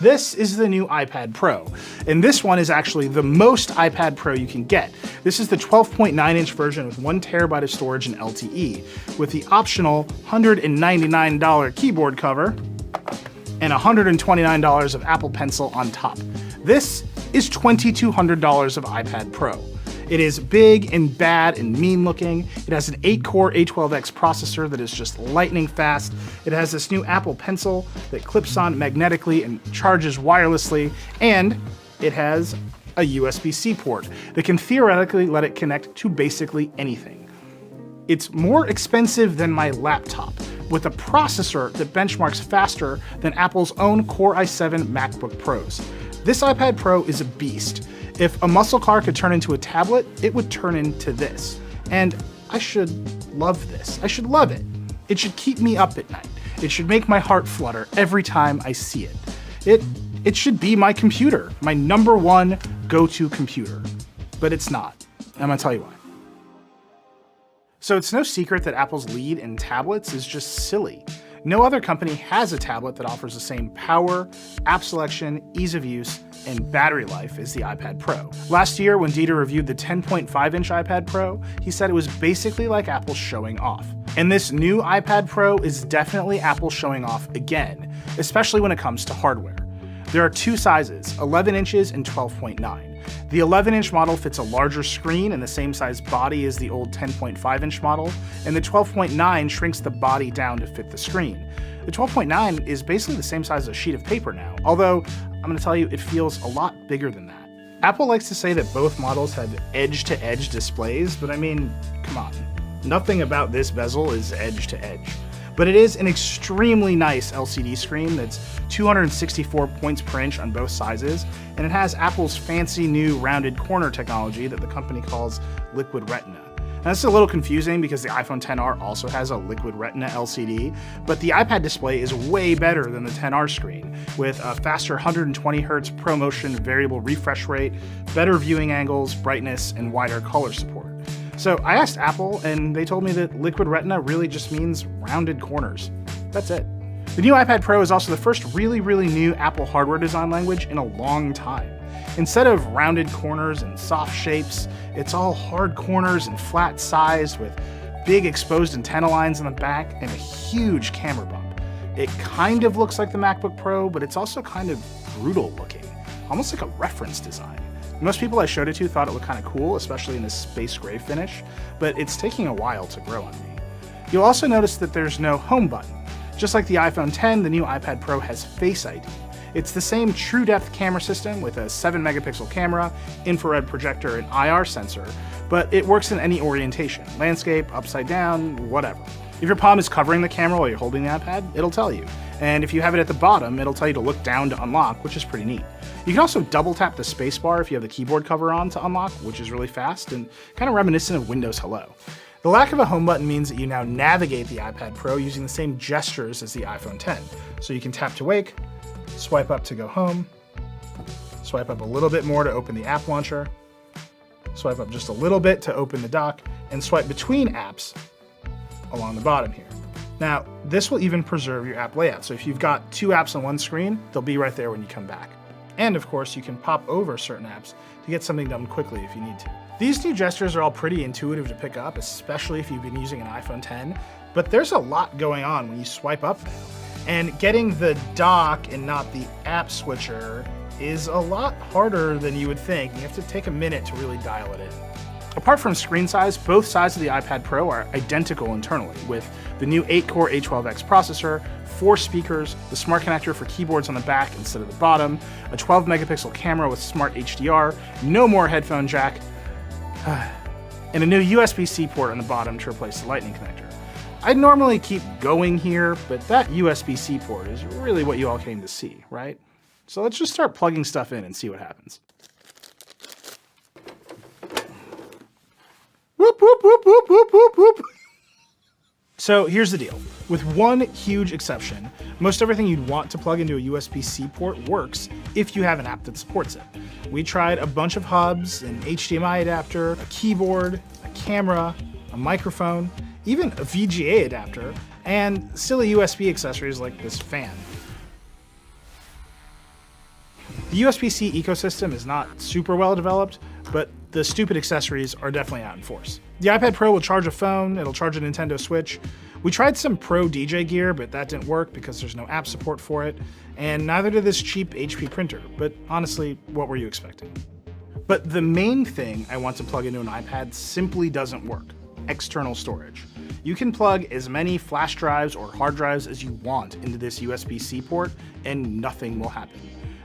This is the new iPad Pro, and this one is actually the most iPad Pro you can get. This is the 12.9-inch version with 1 terabyte of storage in LTE, with the optional $199 keyboard cover and $129 of Apple Pencil on top. This is $2,200 of iPad Pro. It is big and bad and mean looking. It has an 8-core A12X processor that is just lightning fast. It has this new Apple Pencil that clips on magnetically and charges wirelessly. And it has a USB-C port that can theoretically let it connect to basically anything. It's more expensive than my laptop, with a processor that benchmarks faster than Apple's own Core i7 MacBook Pros. This iPad Pro is a beast. If a muscle car could turn into a tablet, it would turn into this. And I should love this. I should love it. It should keep me up at night. It should make my heart flutter every time I see it. It should be my computer, my #1 go-to computer. But it's not. I'm gonna tell you why. So it's no secret that Apple's lead in tablets is just silly. No other company has a tablet that offers the same power, app selection, ease of use, and battery life as the iPad Pro. Last year, when Dieter reviewed the 10.5-inch iPad Pro, he said it was basically like Apple showing off. And this new iPad Pro is definitely Apple showing off again, especially when it comes to hardware. There are 2 sizes, 11 inches and 12.9. The 11-inch model fits a larger screen and the same size body as the old 10.5-inch model, and the 12.9 shrinks the body down to fit the screen. The 12.9 is basically the same size as a sheet of paper now, although I'm going to tell you it feels a lot bigger than that. Apple likes to say that both models have edge-to-edge displays, but I mean, come on. Nothing about this bezel is edge-to-edge. But it is an extremely nice LCD screen that's 264 points per inch on both sizes, and it has Apple's fancy new rounded corner technology that the company calls Liquid Retina. Now, this is a little confusing because the iPhone XR also has a Liquid Retina LCD, but the iPad display is way better than the XR screen, with a faster 120Hz ProMotion variable refresh rate, better viewing angles, brightness, and wider color support. So I asked Apple, and they told me that Liquid Retina really just means rounded corners. That's it. The new iPad Pro is also the first really new Apple hardware design language in a long time. Instead of rounded corners and soft shapes, it's all hard corners and flat sized with big exposed antenna lines in the back and a huge camera bump. It kind of looks like the MacBook Pro, but it's also kind of brutal looking, almost like a reference design. Most people I showed it to thought it looked kind of cool, especially in this space gray finish, but it's taking a while to grow on me. You'll also notice that there's no home button. Just like the iPhone X, the new iPad Pro has Face ID. It's the same true depth camera system with a 7-megapixel camera, infrared projector, and IR sensor, but it works in any orientation, landscape, upside down, whatever. If your palm is covering the camera while you're holding the iPad, it'll tell you. And if you have it at the bottom, it'll tell you to look down to unlock, which is pretty neat. You can also double tap the spacebar if you have the keyboard cover on to unlock, which is really fast and kind of reminiscent of Windows Hello. The lack of a home button means that you now navigate the iPad Pro using the same gestures as the iPhone X. So you can tap to wake, swipe up to go home, swipe up a little bit more to open the app launcher, swipe up just a little bit to open the dock, and swipe between apps along the bottom here. Now, this will even preserve your app layout. So if you've got 2 apps on one screen, they'll be right there when you come back. And of course, you can pop over certain apps to get something done quickly if you need to. These new gestures are all pretty intuitive to pick up, especially if you've been using an iPhone X, but there's a lot going on when you swipe up now. And getting the dock and not the app switcher is a lot harder than you would think. You have to take a minute to really dial it in. Apart from screen size, both sides of the iPad Pro are identical internally, with the new 8-core A12X processor, 4 speakers, the smart connector for keyboards on the back instead of the bottom, a 12-megapixel camera with smart HDR, no more headphone jack, and a new USB-C port on the bottom to replace the Lightning connector. I'd normally keep going here, but that USB-C port is really what you all came to see, right? So let's just start plugging stuff in and see what happens. Whoop, whoop, whoop, whoop, whoop, whoop, whoop. So here's the deal. With one huge exception, most everything you'd want to plug into a USB-C port works if you have an app that supports it. We tried a bunch of hubs, an HDMI adapter, a keyboard, a camera, a microphone, even a VGA adapter, and silly USB accessories like this fan. The USB-C ecosystem is not super well developed, but the stupid accessories are definitely out in force. The iPad Pro will charge a phone, it'll charge a Nintendo Switch. We tried some Pro DJ gear, but that didn't work because there's no app support for it, and neither did this cheap HP printer, but honestly, what were you expecting? But the main thing I want to plug into an iPad simply doesn't work: external storage. You can plug as many flash drives or hard drives as you want into this USB-C port, and nothing will happen.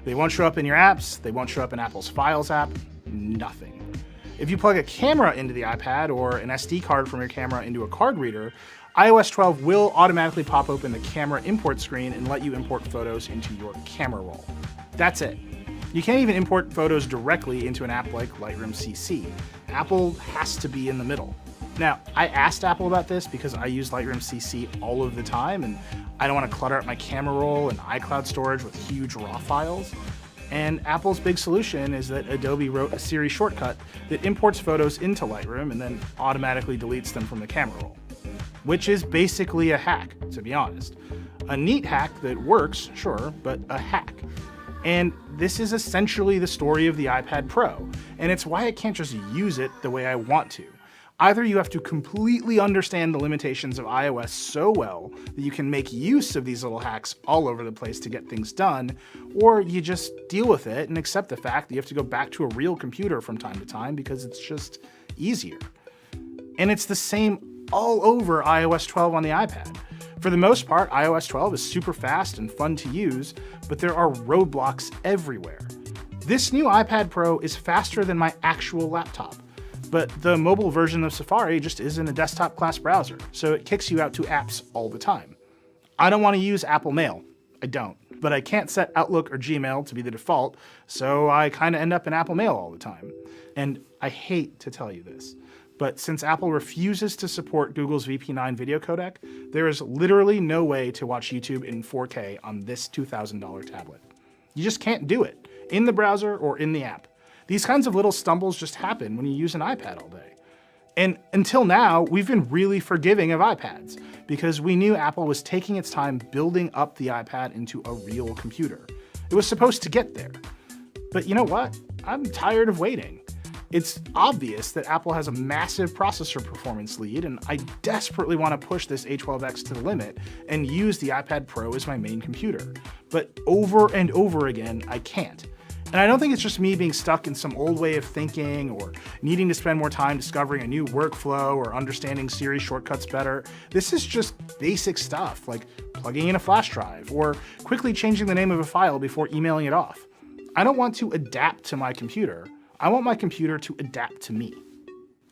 They won't show up in your apps, they won't show up in Apple's Files app, nothing. If you plug a camera into the iPad or an SD card from your camera into a card reader, iOS 12 will automatically pop open the camera import screen and let you import photos into your camera roll. That's it. You can't even import photos directly into an app like Lightroom CC. Apple has to be in the middle. Now, I asked Apple about this because I use Lightroom CC all of the time and I don't want to clutter up my camera roll and iCloud storage with huge RAW files. And Apple's big solution is that Adobe wrote a Siri shortcut that imports photos into Lightroom and then automatically deletes them from the camera roll. Which is basically a hack, to be honest. A neat hack that works, sure, but a hack. And this is essentially the story of the iPad Pro, and it's why I can't just use it the way I want to. Either you have to completely understand the limitations of iOS so well that you can make use of these little hacks all over the place to get things done, or you just deal with it and accept the fact that you have to go back to a real computer from time to time because it's just easier. And it's the same all over iOS 12 on the iPad. For the most part, iOS 12 is super fast and fun to use, but there are roadblocks everywhere. This new iPad Pro is faster than my actual laptop, but the mobile version of Safari just isn't a desktop-class browser, so it kicks you out to apps all the time. I don't want to use Apple Mail. I don't. But I can't set Outlook or Gmail to be the default, so I kind of end up in Apple Mail all the time. And I hate to tell you this, but since Apple refuses to support Google's VP9 video codec, there is literally no way to watch YouTube in 4K on this $2,000 tablet. You just can't do it, in the browser or in the app. These kinds of little stumbles just happen when you use an iPad all day. And until now, we've been really forgiving of iPads because we knew Apple was taking its time building up the iPad into a real computer. It was supposed to get there. But you know what? I'm tired of waiting. It's obvious that Apple has a massive processor performance lead, and I desperately want to push this A12X to the limit and use the iPad Pro as my main computer. But over and over again, I can't. And I don't think it's just me being stuck in some old way of thinking or needing to spend more time discovering a new workflow or understanding Siri shortcuts better. This is just basic stuff like plugging in a flash drive or quickly changing the name of a file before emailing it off. I don't want to adapt to my computer. I want my computer to adapt to me.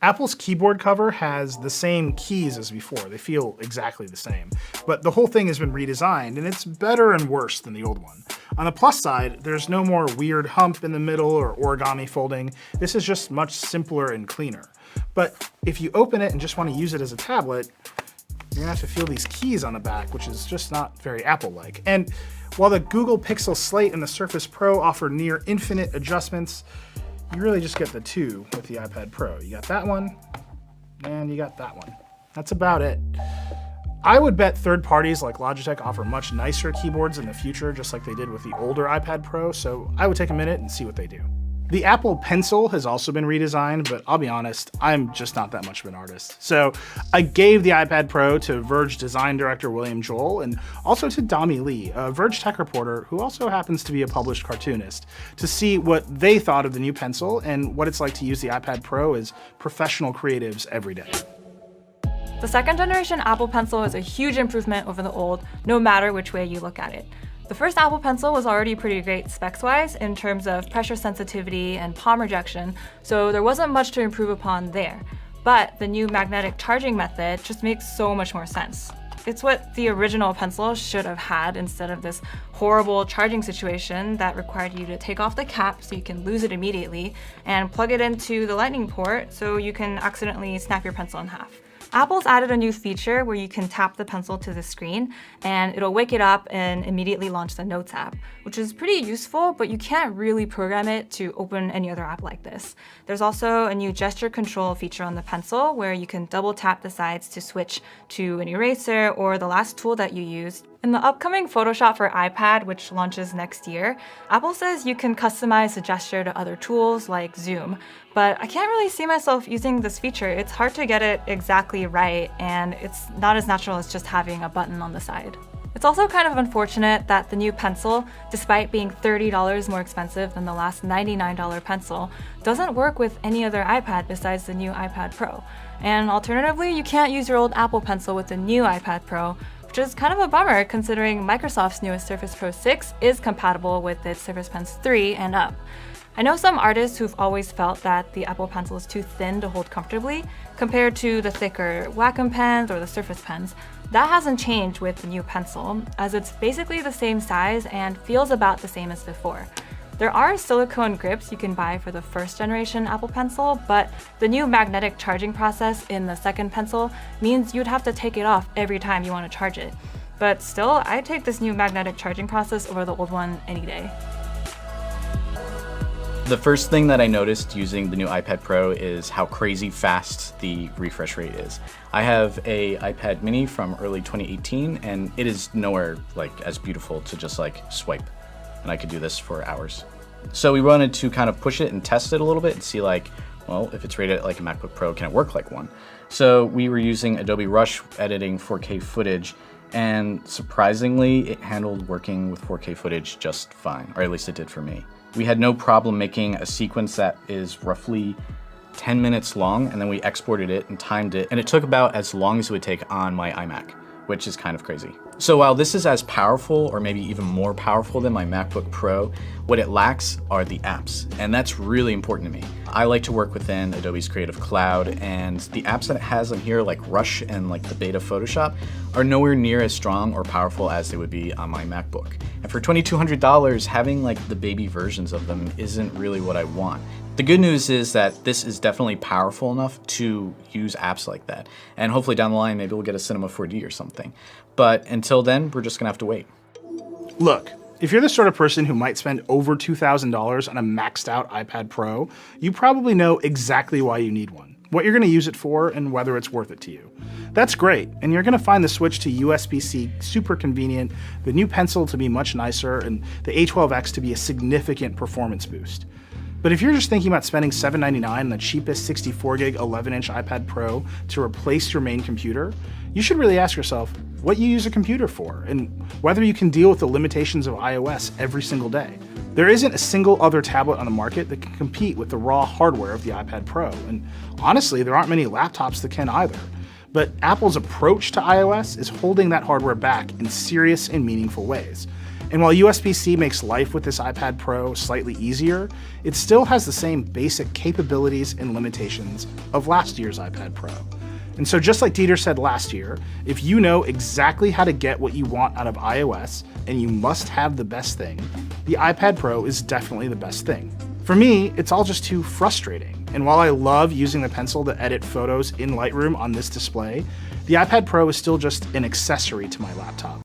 Apple's keyboard cover has the same keys as before. They feel exactly the same, but the whole thing has been redesigned and it's better and worse than the old one. On the plus side, there's no more weird hump in the middle or origami folding. This is just much simpler and cleaner. But if you open it and just want to use it as a tablet, you're gonna have to feel these keys on the back, which is just not very Apple-like. And while the Google Pixel Slate and the Surface Pro offer near infinite adjustments, you really just get the two with the iPad Pro. You got that one, and you got that one. That's about it. I would bet third parties like Logitech offer much nicer keyboards in the future, just like they did with the older iPad Pro, so I would take a minute and see what they do. The Apple Pencil has also been redesigned, but I'll be honest, I'm just not that much of an artist. So I gave the iPad Pro to Verge design director William Joel and also to Dami Lee, a Verge tech reporter who also happens to be a published cartoonist, to see what they thought of the new Pencil and what it's like to use the iPad Pro as professional creatives every day. The second generation Apple Pencil is a huge improvement over the old, no matter which way you look at it. The first Apple Pencil was already pretty great specs-wise in terms of pressure sensitivity and palm rejection, so there wasn't much to improve upon there. But the new magnetic charging method just makes so much more sense. It's what the original Pencil should have had instead of this horrible charging situation that required you to take off the cap so you can lose it immediately and plug it into the lightning port so you can accidentally snap your pencil in half. Apple's added a new feature where you can tap the pencil to the screen and it'll wake it up and immediately launch the Notes app, which is pretty useful, but you can't really program it to open any other app like this. There's also a new gesture control feature on the Pencil where you can double tap the sides to switch to an eraser or the last tool that you used, In the upcoming Photoshop for iPad, which launches next year, Apple says you can customize the gesture to other tools like Zoom, but I can't really see myself using this feature. It's hard to get it exactly right, and it's not as natural as just having a button on the side. It's also kind of unfortunate that the new pencil, despite being $30 more expensive than the last $99 pencil, doesn't work with any other iPad besides the new iPad Pro. And alternatively, you can't use your old Apple Pencil with the new iPad Pro, which is kind of a bummer considering Microsoft's newest Surface Pro 6 is compatible with its Surface Pens 3 and up. I know some artists who've always felt that the Apple Pencil is too thin to hold comfortably compared to the thicker Wacom pens or the Surface pens. That hasn't changed with the new pencil, as it's basically the same size and feels about the same as before. There are silicone grips you can buy for the first generation Apple Pencil, but the new magnetic charging process in the second pencil means you'd have to take it off every time you want to charge it. But still, I'd take this new magnetic charging process over the old one any day. The first thing that I noticed using the new iPad Pro is how crazy fast the refresh rate is. I have a iPad mini from early 2018 and it is nowhere like as beautiful to just like swipe. And I could do this for hours. So we wanted to kind of push it and test it a little bit and see like, well, if it's rated like a MacBook Pro, can it work like one? So we were using Adobe Rush editing 4K footage, and surprisingly, it handled working with 4K footage just fine, or at least it did for me. We had no problem making a sequence that is roughly 10 minutes long, and then we exported it and timed it, and it took about as long as it would take on my iMac, which is kind of crazy. So while this is as powerful, or maybe even more powerful than my MacBook Pro, what it lacks are the apps, and that's really important to me. I like to work within Adobe's Creative Cloud, and the apps that it has on here, like Rush and like the beta Photoshop, are nowhere near as strong or powerful as they would be on my MacBook. And for $2,200, having like the baby versions of them isn't really what I want. The good news is that this is definitely powerful enough to use apps like that. And hopefully down the line, maybe we'll get a Cinema 4D or something. But until then, we're just gonna have to wait. Look, if you're the sort of person who might spend over $2,000 on a maxed out iPad Pro, you probably know exactly why you need one, what you're gonna use it for, and whether it's worth it to you. That's great, and you're gonna find the switch to USB-C super convenient, the new Pencil to be much nicer, and the A12X to be a significant performance boost. But if you're just thinking about spending $799 on the cheapest 64 gig 11-inch iPad Pro to replace your main computer, you should really ask yourself what you use a computer for and whether you can deal with the limitations of iOS every single day. There isn't a single other tablet on the market that can compete with the raw hardware of the iPad Pro, and honestly, there aren't many laptops that can either. But Apple's approach to iOS is holding that hardware back in serious and meaningful ways. And while USB-C makes life with this iPad Pro slightly easier, it still has the same basic capabilities and limitations of last year's iPad Pro. And so just like Dieter said last year, if you know exactly how to get what you want out of iOS and you must have the best thing, the iPad Pro is definitely the best thing. For me, it's all just too frustrating. And while I love using the Pencil to edit photos in Lightroom on this display, the iPad Pro is still just an accessory to my laptop.